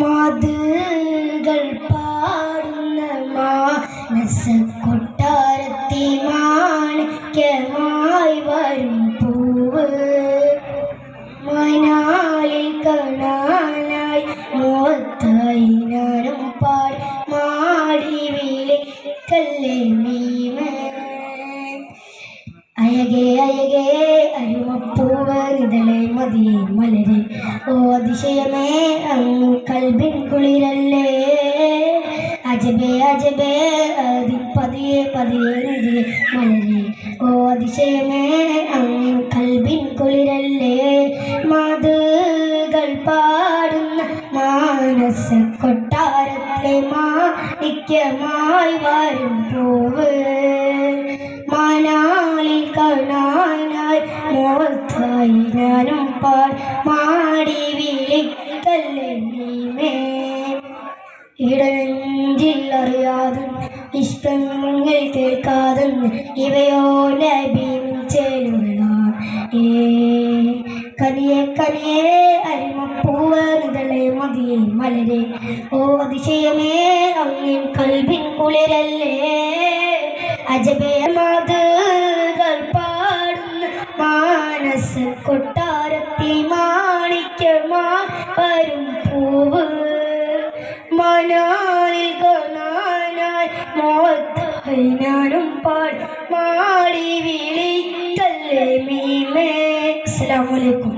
മാതൃകൾ പാടുന്ന മാനസ കൊട്ടാരത്തി മാണിക്യമായി വരും പൂവ് മനാലിൽ കാണാനായി മോത്തായി ഞാനും പാടി മാടി വിളിക്കല്ലേ നീമേ അയകേ അയകേ അരുമപ്പൂവ് നിതളെ മതിയെ മലരെ ഓ അതിശയമേ അങ്ങ് കൽബിൻ കുളിരല്ലേ അജബേ അജബേ പതിയെ പതിയെ നിധിയെ മലരെ ഓ അതിശയമേ അങ്ങ് കൽബിൻ കുളിരല്ലേ മാതൃകൾ പാടുന്ന മാനസ കൊട്ടാരത്തിലെ മാണിക്യമായി വരും പൂവ് മനാലിൽ കാണാനായി മോത്തായി ഞാനും മാടി വിളിക്കല്ലേ നീമേ ഇടനെഞ്ചിൽ അറിയാതെ ഇഷ്ടങ്ങൾ കേൾക്കാതെ ഇവയോ നബിയും ചേലുകളാണ് കനിയെ കനിയെ അരിമപ്പൂവ് നിതളെ മതിയെ മലരെ ഓ അതിശയമേ അങ്ങിൻ കൽബിൻ കുളിരല്ലേ അജബേ മാതൃകൾ പാടുന്ന മാനസ കൊട്ടാരത്തി മാണിക്യമായി വരും പൂവ് മനാലിൽ കാണാനായി മോത്തായി ഞാനും മാടി വിളിക്കല്ലേ മീമേ. അസ്സലാമു അലൈക്കും.